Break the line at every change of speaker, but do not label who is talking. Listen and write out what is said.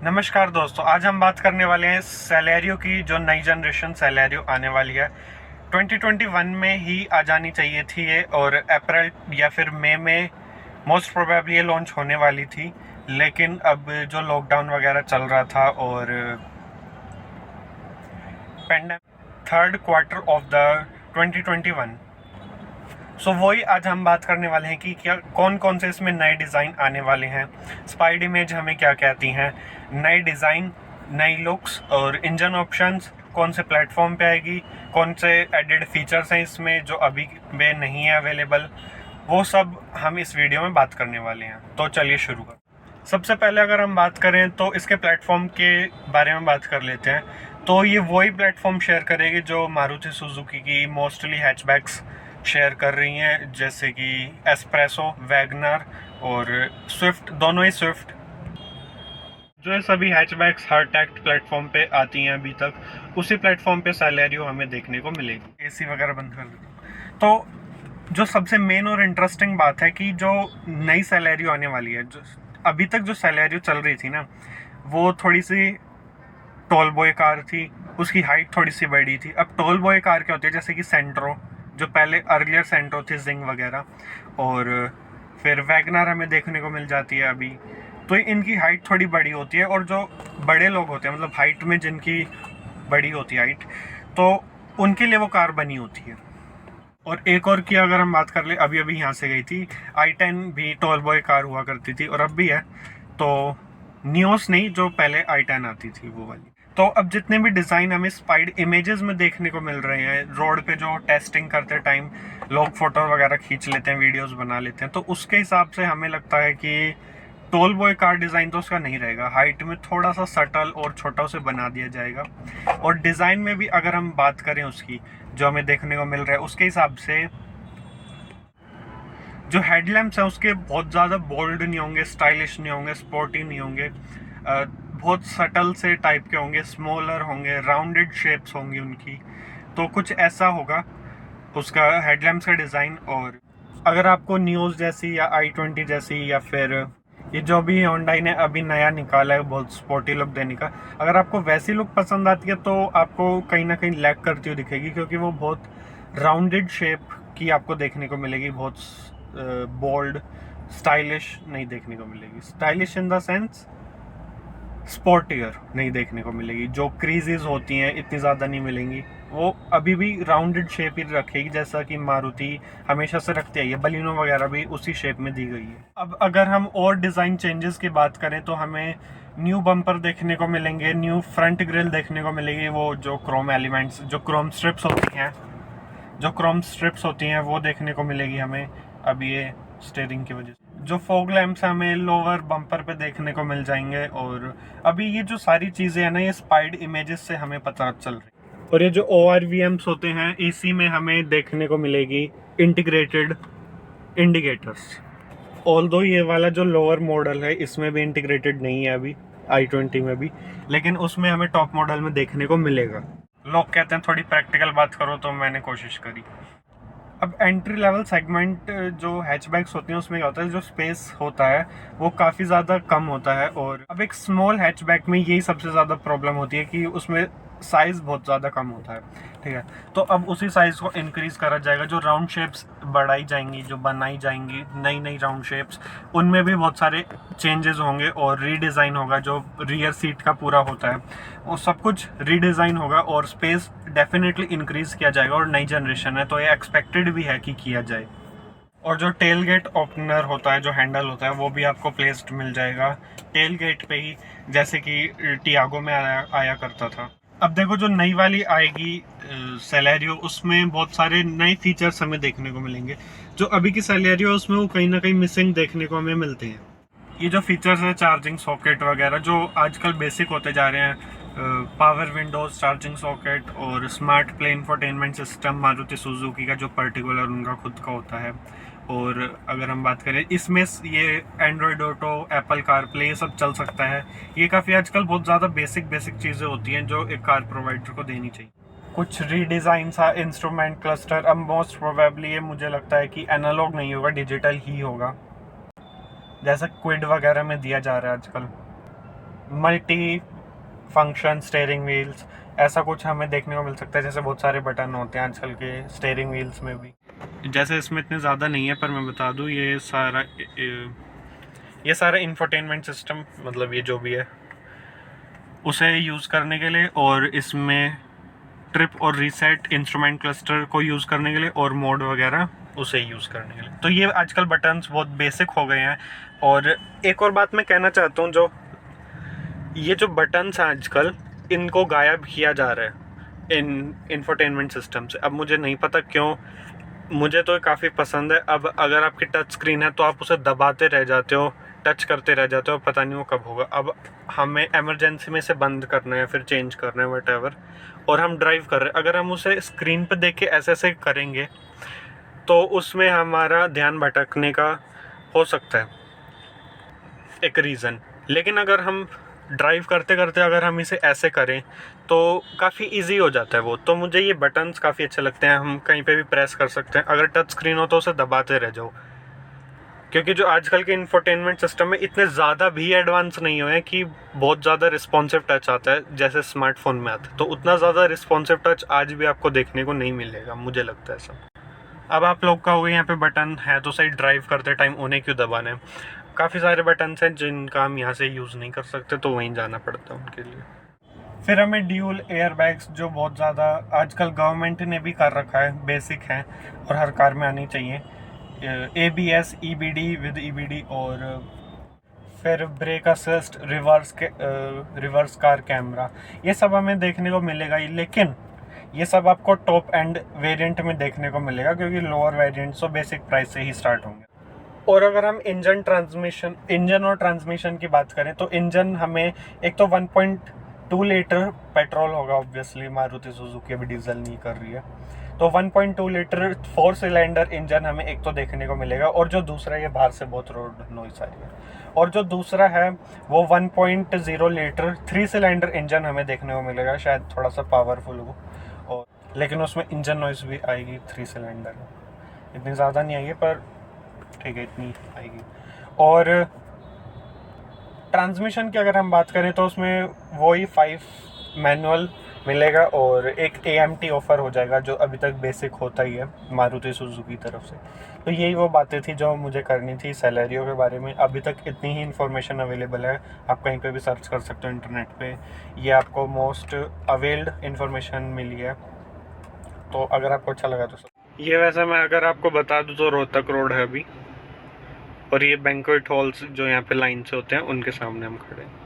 नमस्कार दोस्तों, आज हम बात करने वाले हैं सेलेरियो की। जो नई जनरेशन सेलेरियो आने वाली है 2021 में ही आ जानी चाहिए थी ये, और अप्रैल या फिर मई में मोस्ट प्रोबेबली ये लॉन्च होने वाली थी। लेकिन अब जो लॉकडाउन वगैरह चल रहा था और pandemic third quarter of the 2021, सो वही आज हम बात करने वाले हैं कि क्या कौन कौन से इसमें नए डिज़ाइन आने वाले हैं। स्पाइड इमेज हमें क्या कहती हैं, नए डिज़ाइन, नई लुक्स और इंजन ऑप्शंस कौन से प्लेटफॉर्म पे आएगी, कौन से एडेड फीचर्स हैं इसमें जो अभी में नहीं है अवेलेबल, वो सब हम इस वीडियो में बात करने वाले हैं। तो चलिए शुरू कर। सबसे पहले अगर हम बात करें तो इसके प्लेटफॉर्म के बारे में बात कर लेते हैं। तो ये वही प्लेटफॉर्म शेयर करेगी जो मारुति सुजुकी की मोस्टली हैचबैक्स शेयर कर रही हैं, जैसे कि एस्प्रेसो, वैगनर और स्विफ्ट। दोनों ही स्विफ्ट जो है सभी हैचबैक्स हर टैक्ट प्लेटफॉर्म पे आती हैं अभी तक, उसी प्लेटफॉर्म पे सेलेरियो हमें देखने को मिलेगी। एसी वगैरह बंद कर देता हूँ। तो जो सबसे मेन और इंटरेस्टिंग बात है कि जो नई सेलेरियो आने वाली है, जो अभी तक जो सेलेरियो चल रही थी ना, वो थोड़ी सी टॉल बॉय कार थी, उसकी हाइट थोड़ी सी बड़ी थी। अब टॉल बॉय कार क्या होती है, जैसे कि सेंट्रो, जो पहले अर्लियर सेंट्रो थी, जिंग वगैरह, और फिर वैगनर हमें देखने को मिल जाती है अभी। तो इनकी हाइट थोड़ी बड़ी होती है, और जो बड़े लोग होते हैं, मतलब हाइट में जिनकी बड़ी होती है हाइट, तो उनके लिए वो कार बनी होती है। और एक और की अगर हम बात कर ले, अभी अभी यहाँ से गई थी i10 भी टॉल बॉय कार हुआ करती थी और अब भी है। तो नियोस नहीं, जो पहले i10 आती थी वो वाली। तो अब जितने भी डिज़ाइन हमें स्पाइड इमेजेस में देखने को मिल रहे हैं, रोड पे जो टेस्टिंग करते टाइम लोग फोटो वगैरह खींच लेते हैं, वीडियोस बना लेते हैं, तो उसके हिसाब से हमें लगता है कि टोल बॉय कार डिज़ाइन तो उसका नहीं रहेगा। हाइट में थोड़ा सा सटल और छोटा उसे बना दिया जाएगा। और डिज़ाइन में भी अगर हम बात करें उसकी, जो हमें देखने को मिल रहा है उसके हिसाब से, जो हेडलैम्प्स हैं उसके बहुत ज़्यादा बोल्ड नहीं होंगे, स्टाइलिश नहीं होंगे, स्पोर्टी नहीं होंगे, बहुत सटल से टाइप के होंगे, स्मॉलर होंगे, राउंडेड शेप्स होंगी उनकी। तो कुछ ऐसा होगा उसका हेडलैम्प्स का डिज़ाइन। और अगर आपको न्यूज़ जैसी या i20 जैसी, या फिर ये जो भी होंडा ने अभी नया निकाला है बहुत स्पोर्टी लुक देने का, अगर आपको वैसी लुक पसंद आती है तो आपको कहीं ना कहीं लैग करती हुई दिखेगी, क्योंकि वो बहुत राउंडेड शेप की आपको देखने को मिलेगी, बहुत बोल्ड स्टाइलिश नहीं देखने को मिलेगी। Stylish in the sense sportier नहीं देखने को मिलेगी। जो क्रीजेस होती हैं इतनी ज़्यादा नहीं मिलेंगी, वो अभी भी राउंडेड शेप ही रखेगी, जैसा कि मारुति हमेशा से रखती है। बलिनो वगैरह भी उसी शेप में दी गई है। अब अगर हम और डिज़ाइन चेंजेस की बात करें तो हमें न्यू बम्पर देखने को मिलेंगे, न्यू फ्रंट ग्रिल देखने को मिलेगी, वो जो क्रोम एलिमेंट्स, जो क्रोम स्ट्रिप्स होती हैं वो देखने को मिलेगी हमें अब ये स्टीयरिंग की वजह से। जो फॉग लैंप्स हमें लोअर बम्पर पे देखने को मिल जाएंगे। और अभी ये जो सारी चीज़ें हैं ना, ये स्पाइड इमेजेस से हमें पता चल रही। और ये जो ORVMs होते हैं, इसी में हमें देखने को मिलेगी इंटीग्रेटेड इंडिकेटर्स। ऑल्दो ये वाला जो लोअर मॉडल है इसमें भी इंटीग्रेटेड नहीं है अभी, i20 में भी, लेकिन उसमें हमें टॉप मॉडल में देखने को मिलेगा। लोग कहते हैं थोड़ी प्रैक्टिकल बात करो, तो मैंने कोशिश करी। अब एंट्री लेवल सेगमेंट जो हैचबैक्स होती हैं उसमें क्या होता है, जो स्पेस होता है वो काफ़ी ज़्यादा कम होता है। और अब एक स्मॉल हैचबैक में यही सबसे ज़्यादा प्रॉब्लम होती है कि उसमें साइज़ बहुत ज़्यादा कम होता है, ठीक है। तो अब उसी साइज़ को इंक्रीज़ करा जाएगा, जो राउंड शेप्स बढ़ाई जाएंगी, जो बनाई जाएंगी नई नई राउंड शेप्स, उनमें भी बहुत सारे चेंजेस होंगे और रीडिज़ाइन होगा। जो रियर सीट का पूरा होता है वो सब कुछ रीडिज़ाइन होगा और स्पेस डेफिनेटली इंक्रीज़ किया जाएगा। और नई जनरेशन है तो ये एक्सपेक्टेड भी है कि किया जाए। और जो टेल गेट ओपनर होता है, जो हैंडल होता है, वो भी आपको प्लेस्ड मिल जाएगा टेल गेट पे ही, जैसे कि टियागो में आया करता था। अब देखो जो नई वाली आएगी सेलेरियो, उसमें बहुत सारे नए फीचर्स हमें देखने को मिलेंगे। जो अभी की सेलेरियो है उसमें वो कहीं ना कहीं मिसिंग देखने को हमें मिलते हैं। ये जो फीचर्स है, चार्जिंग सॉकेट वगैरह जो आजकल बेसिक होते जा रहे हैं, पावर विंडोज, चार्जिंग सॉकेट और smart play infotainment system, Maruti Suzuki का जो पर्टिकुलर उनका खुद का होता है। और अगर हम बात करें इसमें, ये Android auto, Apple car play, ये सब चल सकता है। ये काफ़ी आजकल बहुत ज़्यादा बेसिक चीज़ें होती हैं जो एक कार प्रोवाइडर को देनी चाहिए। कुछ रीडिज़ाइन सा इंस्ट्रूमेंट क्लस्टर, अब मोस्ट प्रोबेबली ये मुझे लगता है कि एनालॉग नहीं होगा, डिजिटल ही होगा, जैसा क्विड वगैरह में दिया जा रहा है आजकल। मल्टी फंक्शन स्टीयरिंग व्हील्स, ऐसा कुछ हमें देखने को मिल सकता है। जैसे बहुत सारे बटन होते हैं आजकल के स्टीयरिंग व्हील्स में भी, जैसे इसमें इतने ज़्यादा नहीं है, पर मैं बता दूँ ये सारा इंफोटेनमेंट सिस्टम, मतलब ये जो भी है उसे यूज़ करने के लिए, और इसमें ट्रिप और रीसेट इंस्ट्रूमेंट क्लस्टर को यूज़ करने के लिए, और मोड वगैरह उसे यूज़ करने के लिए। तो ये आजकल बटन्स बहुत बेसिक हो गए हैं। और एक और बात मैं कहना चाहता हूँ, ये जो बटन्स हैं आजकल, इनको गायब किया जा रहा है इंफोटेनमेंट सिस्टम से। अब मुझे नहीं पता क्यों, मुझे तो काफ़ी पसंद है। अब अगर आपकी टच स्क्रीन है तो आप उसे दबाते रह जाते हो, टच करते रह जाते हो, पता नहीं वो कब होगा। अब हमें इमरजेंसी में से बंद करना है, फिर चेंज करना है, वट, और हम ड्राइव कर रहे हैं, अगर हम उसे स्क्रीन पर देख के ऐसे करेंगे तो उसमें हमारा ध्यान भटकने का हो सकता है एक रीज़न। लेकिन अगर हम ड्राइव करते करते अगर हम इसे ऐसे करें तो काफ़ी इजी हो जाता है वो। तो मुझे ये बटन्स काफ़ी अच्छे लगते हैं, हम कहीं पे भी प्रेस कर सकते हैं। अगर टच स्क्रीन हो तो उसे दबाते रह जाओ, क्योंकि जो आजकल के इंफोटेनमेंट सिस्टम में इतने ज़्यादा भी एडवांस नहीं हुए हैं कि बहुत ज़्यादा रिस्पॉन्सिव टच आता है जैसे स्मार्टफोन में आता है। तो उतना ज़्यादा रिस्पॉन्सिव टच आज भी आपको देखने को नहीं मिलेगा, मुझे लगता है ऐसा। अब आप लोग कहोगे यहाँ पे बटन है तो सही, ड्राइव करते टाइम उन्हें क्यों दबाना है? काफ़ी सारे बटन्स हैं जिनका हम यहाँ से यूज़ नहीं कर सकते, तो वहीं जाना पड़ता है उनके लिए। फिर हमें ड्यूल एयर बैग्स, जो बहुत ज़्यादा आजकल गवर्नमेंट ने भी कर रखा है, बेसिक है और हर कार में आनी चाहिए। ABS, EBD विद EBD, और फिर brake assist, reverse car camera, ये सब हमें देखने को मिलेगा ही। लेकिन ये सब आपको टॉप एंड वेरिएंट में देखने को मिलेगा, क्योंकि लोअर वेरिएंट तो बेसिक प्राइस से ही स्टार्ट होंगे। और अगर हम इंजन और ट्रांसमिशन की बात करें तो इंजन हमें एक तो 1.2 लीटर पेट्रोल होगा, ऑब्वियसली मारुति सुजुकी अभी डीजल नहीं कर रही है, तो 1.2 लीटर 4 सिलेंडर इंजन हमें एक तो देखने को मिलेगा। और जो दूसरा, ये बाहर से बहुत रोड नॉइस आ रही है, और जो दूसरा है वो 1.0 लीटर 3 सिलेंडर इंजन हमें देखने को मिलेगा, शायद थोड़ा सा पावरफुल हो, और लेकिन उसमें इंजन नॉइस भी आएगी। 3 सिलेंडर इतनी ज़्यादा नहीं आएगी, पर ठीक है इतनी आएगी। और ट्रांसमिशन की अगर हम बात करें तो उसमें वही 5 मैनुअल मिलेगा, और एक AMT ऑफ़र हो जाएगा, जो अभी तक बेसिक होता ही है मारुति सुजुकी की तरफ से। तो यही वो बातें थी जो मुझे करनी थी सैलरियो के बारे में। अभी तक इतनी ही इन्फॉर्मेशन अवेलेबल है, आप कहीं पे भी सर्च कर सकते हो इंटरनेट पे, ये आपको मोस्ट अवेल्ड इन्फॉर्मेशन मिली है। तो अगर आपको अच्छा लगा तो ये, वैसे मैं अगर आपको बता दूँ तो रोहतक रोड है अभी, और ये बैंक्वेट हॉल्स जो यहाँ पे लाइन से होते हैं उनके सामने हम खड़े हैं।